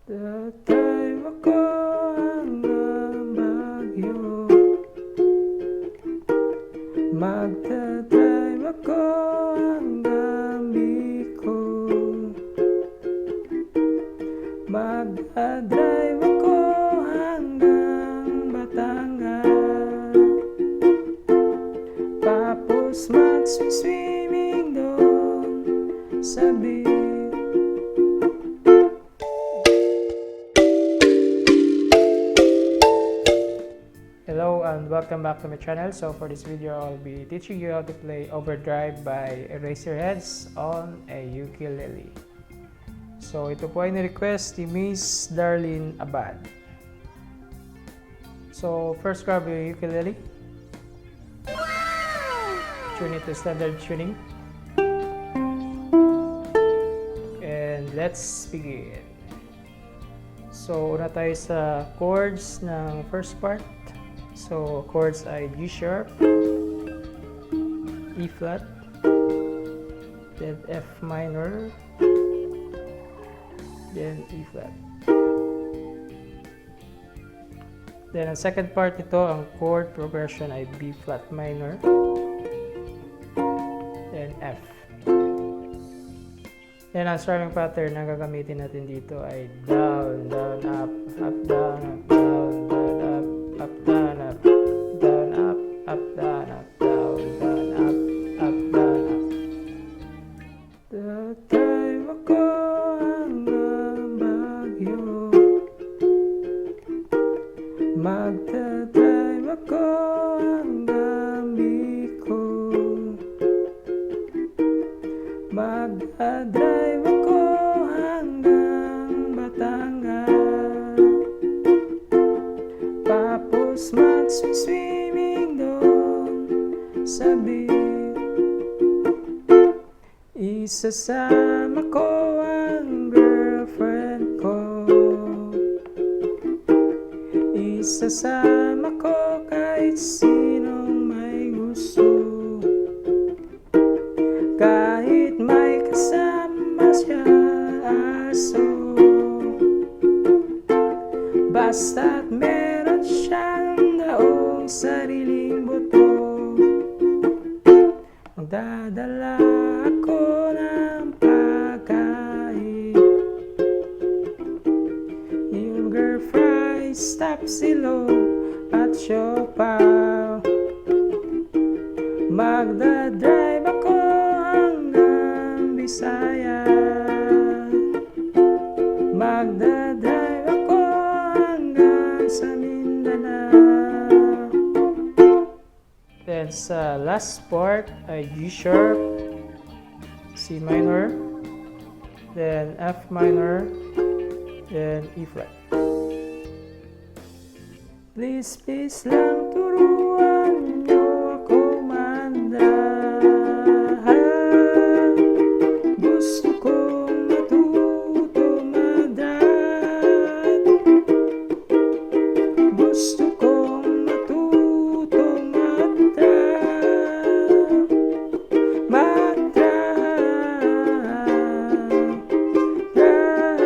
Tatay ako hanggang bagyo, magdadrive ako hanggang Bicol, magdadrive ako hanggang Batangas, tapos mag-swimming doon sa beach. Hello and welcome back to my channel. So for this video, I'll be teaching you how to play Overdrive by Eraserheads on a ukulele. So ito po ay ni-request ni Miss Darlene Abad. So first, grab your ukulele. Tune it to standard tuning. And let's begin. So una tayo sa chords ng first part. So, chords ay G sharp, E flat, then F minor, then E flat. Then, ang second part nito, ang chord progression ay B flat minor, then F. Then, ang strumming pattern na gagamitin natin dito ay down, down, up, up, down, up, down, down, up, up, down, up, down, up, up, down, up, down, down, up, up, down, up. Tatay ako hanggang Baguio, magdadrive ako hanggang Bicol, magdadrive ako hanggang Batangas, tapos mag-swimming doon sa beach. Isasama ko ang girlfriend ko, isasama ko kahit sinong may gusto, kahit may kasama siya aso, basta't meron siyang daong sariling buto. Magdadala ako ng pagkain, yogurt, fries, tapsilog at siopaw. Magdadrive ako hanggang Bisaya, magdadrive ako hanggang sa Mindanao. Then sa last part ay G sharp, C minor, then F minor, then E flat. Please, please lang turuan niyo ako mandahan, gusto kong matuto mag-drive, gusto kong matuto mag-drive, mag-drive, drive, drive.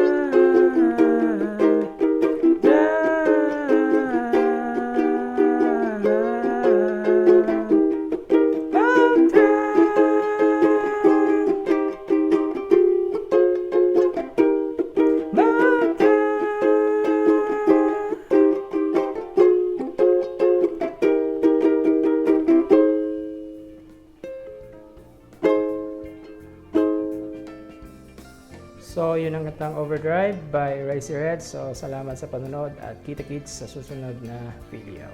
So, yun ang kantang Overdrive by Eraserheads. So, salamat sa panonood at kita-kits sa susunod na video.